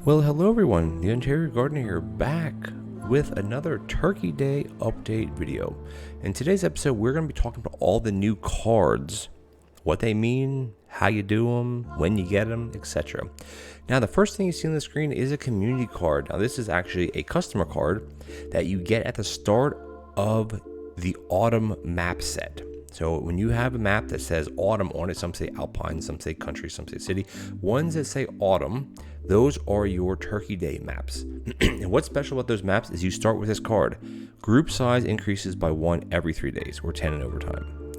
Well, hello everyone, TheOntarioGardener here, back with another Turkey Day update video. In today's episode, we're going to be talking about all the new cards, what they mean, how you do them, when you get them, etc. Now, the first thing you see on the screen is a community card. Now, this is actually a customer card that you get at the start of the autumn map set. So when you have a map that says autumn on it, some say alpine, some say country, some say city, ones that say autumn, those are your Turkey Day maps. And what's special about those maps is you start with this card. Group size increases by 1 every 3 days, or 10 in overtime.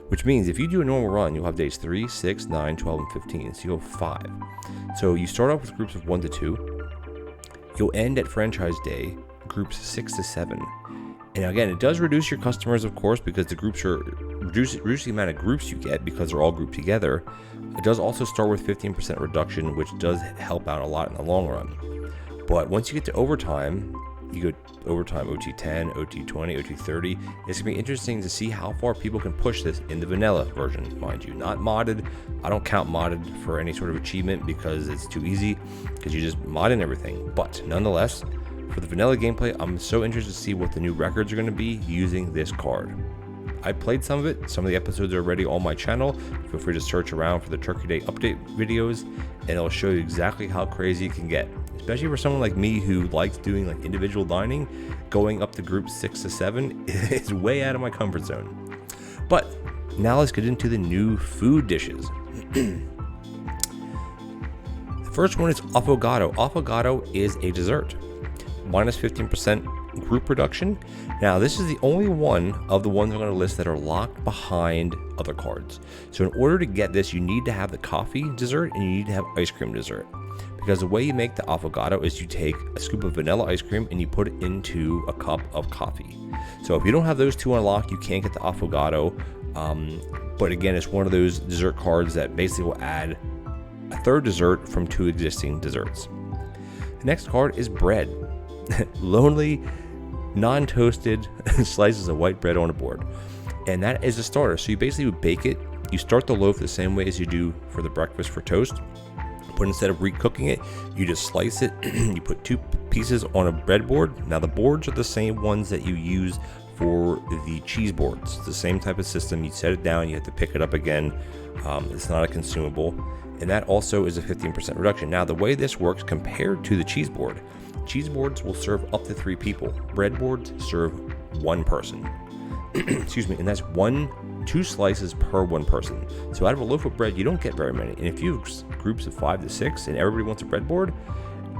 Which means if you do a normal run, you'll have days 3, 6, 9, 12, and 15. So you'll have 5. So you start off with groups of 1 to 2. You'll end at franchise day, groups 6 to 7. And again, it does reduce your customers, of course, because the groups are reduce the amount of groups you get because they're all grouped together. It does also start with 15% reduction, which does help out a lot in the long run. But once you get to overtime, you go overtime OT10, OT20, OT30. It's gonna be interesting to see how far people can push this in the vanilla version, mind you, not modded. I don't count modded for any sort of achievement because it's too easy, because you just mod in everything. But nonetheless, for the vanilla gameplay, I'm so interested to see what the new records are going to be using this card. I played some of it. Some of the episodes are already on my channel. Feel free to search around for the Turkey Day update videos, and it'll show you exactly how crazy it can get. Especially for someone like me who likes doing like individual dining, going up to groups 6 to 7 is way out of my comfort zone. But now let's get into the new food dishes. The first one is affogato. Affogato is a dessert. Minus 15% group reduction. Now, this is the only one of the ones I'm going to list that are locked behind other cards. So in order to get this, you need to have the coffee dessert and you need to have ice cream dessert. Because the way you make the affogato is you take a scoop of vanilla ice cream and you put it into a cup of coffee. So if you don't have those two unlocked, you can't get the affogato. But again, it's one of those dessert cards that basically will add a third dessert from 2 existing desserts. The next card is bread. Lonely, non-toasted slices of white bread on a board, and that is a starter. So you basically bake it. You start the loaf the same way as you do for the breakfast for toast, but instead of re-cooking it, you just slice it. You put 2 pieces on a breadboard. Now the boards are the same ones that you use for the cheese boards. It's the same type of system. You set it down, you have to pick it up again. It's not a consumable, and that also is a 15% reduction. Now the way this works compared to the cheese board, cheese boards will serve up to 3 people. Bread boards serve 1 person. Excuse me, and that's 2 slices per 1 person. So out of a loaf of bread, you don't get very many. And if you have groups of 5 to 6 and everybody wants a bread board,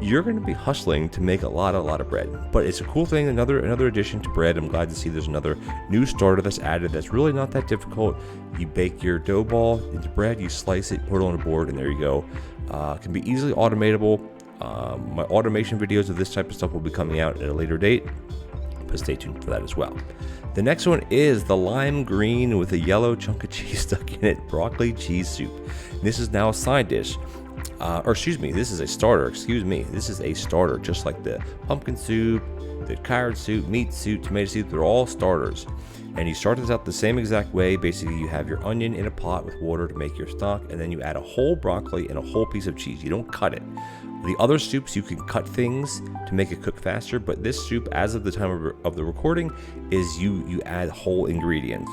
you're going to be hustling to make a lot of bread. But it's a cool thing, another addition to bread. I'm glad to see there's another new starter that's added that's really not that difficult. You bake your dough ball into bread, you slice it, put it on a board, and there you go. It can be easily automatable. My automation videos of this type of stuff will be coming out at a later date, but stay tuned for that as well. The next one is the lime green with a yellow chunk of cheese stuck in it, broccoli cheese soup. This is now a side dish. This is a starter. This is a starter, just like the pumpkin soup, the carrot soup, meat soup, tomato soup. They're all starters. And you start this out the same exact way. Basically, you have your onion in a pot with water to make your stock, and then you add a whole broccoli and a whole piece of cheese. You don't cut it. The other soups, you can cut things to make it cook faster, but this soup, as of the time of the recording, is you add whole ingredients,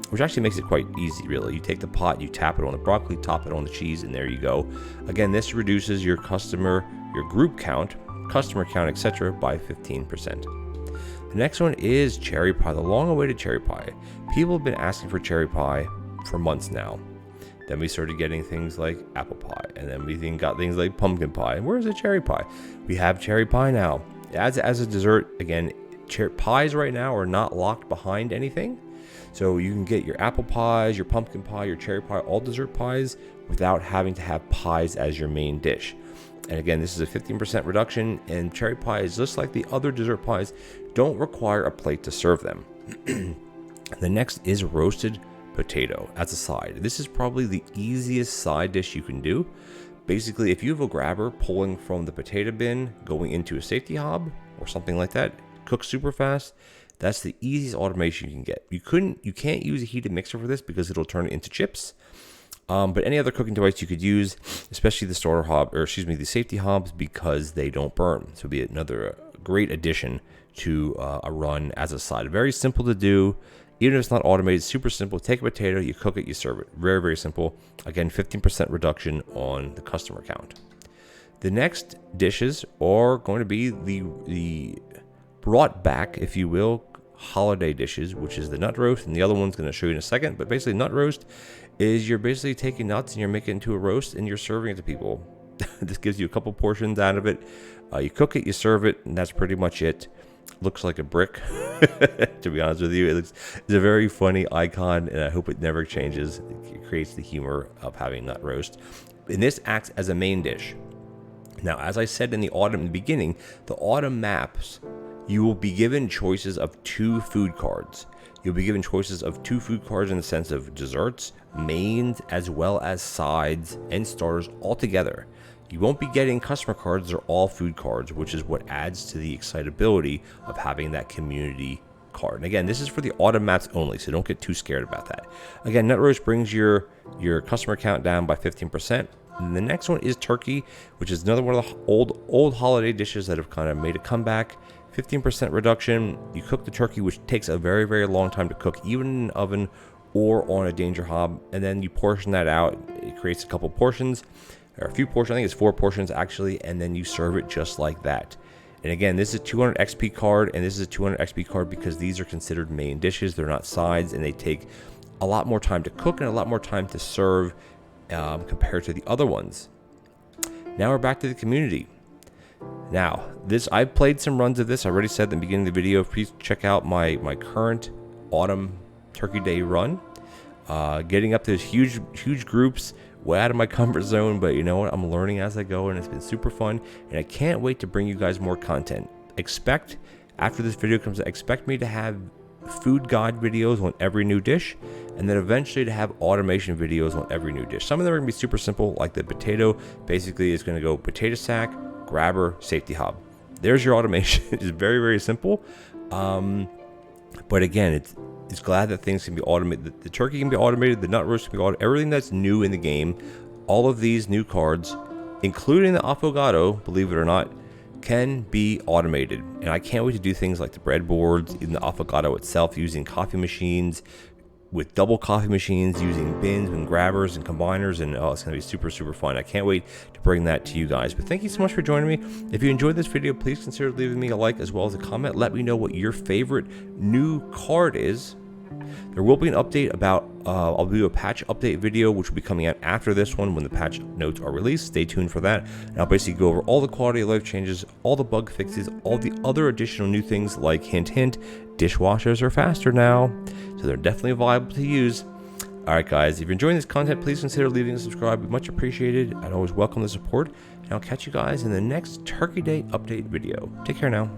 which actually makes it quite easy, really. You take the pot, you tap it on the broccoli, top it on the cheese, and there you go. Again, this reduces your group count, customer count, etc. by 15%. The next one is cherry pie, the long-awaited cherry pie. People have been asking for cherry pie for months now. Then we started getting things like apple pie, and then we got things like pumpkin pie. And where's the cherry pie? We have cherry pie now. As a dessert, again, pies right now are not locked behind anything. So you can get your apple pies, your pumpkin pie, your cherry pie, all dessert pies without having to have pies as your main dish. And again, this is a 15% reduction, and cherry pies, just like the other dessert pies, don't require a plate to serve them. The next is roasted potato as a side. This is probably the easiest side dish you can do. Basically, if you have a grabber pulling from the potato bin, going into a safety hob or something like that, cooks super fast, that's the easiest automation you can get. You can't use a heated mixer for this because it'll turn it into chips. But any other cooking device you could use, especially the starter hob, or excuse me, the safety hobs, because they don't burn. So it'd be another great addition to a run as a side. Very simple to do. Even if it's not automated, super simple. Take a potato, you cook it, you serve it. Very, very simple. Again, 15% reduction on the customer count. The next dishes are going to be the brought back, if you will, holiday dishes, which is the nut roast, and the other one's going to show you in a second. But basically, nut roast is you're basically taking nuts and you're making it into a roast and you're serving it to people. This gives you a couple portions out of it. You cook it, you serve it, and that's pretty much it. Looks like a brick, to be honest with you. It's a very funny icon, and I hope it never changes. It creates the humor of having nut roast. And this acts as a main dish. Now, as I said in the beginning, the autumn maps, you will be given choices of 2 food cards. You'll be given choices of 2 food cards in the sense of desserts, mains, as well as sides and starters all together. You won't be getting customer cards, they're all food cards, which is what adds to the excitability of having that community card. And again, this is for the autumn maps only, so don't get too scared about that. Again, nut roast brings your customer count down by 15%. And the next one is turkey, which is another one of the old holiday dishes that have kind of made a comeback. 15% reduction. You cook the turkey, which takes a very, very long time to cook, even in an oven or on a danger hob, and then you portion that out. It creates a couple portions, or a few portions. I think it's 4 portions actually, and then you serve it just like that. And again, this is a 200 XP card, and this is a 200 XP card because these are considered main dishes. They're not sides, and they take a lot more time to cook and a lot more time to serve compared to the other ones. Now we're back to the community. Now, I've played some runs of this. I already said at the beginning of the video, please check out my current autumn turkey day run. Getting up to those huge groups, way out of my comfort zone, but you know what? I'm learning as I go, and it's been super fun, and I can't wait to bring you guys more content. After this video comes out, expect me to have food guide videos on every new dish, and then eventually to have automation videos on every new dish. Some of them are going to be super simple, like the potato. Basically, it's going to go potato sack, grabber, safety hob. There's your automation. It's very, very simple. But again, it's glad that things can be automated. The turkey can be automated. The nut roast can be automated. Everything that's new in the game, all of these new cards, including the affogato, believe it or not, can be automated. And I can't wait to do things like the breadboards, in the affogato itself, using coffee machines, with double coffee machines, using bins and grabbers and combiners, and it's going to be super, super fun. I can't wait to bring that to you guys. But thank you so much for joining me. If you enjoyed this video, please consider leaving me a like as well as a comment. Let me know what your favorite new card is. There will be an update about, I'll do a patch update video, which will be coming out after this one when the patch notes are released. Stay tuned for that. And I'll basically go over all the quality of life changes, all the bug fixes, all the other additional new things like, hint, hint, dishwashers are faster now. So they're definitely viable to use. Alright guys, if you're enjoying this content, please consider leaving a subscribe. It'd be much appreciated. I'd always welcome the support. And I'll catch you guys in the next Turkey Day update video. Take care now.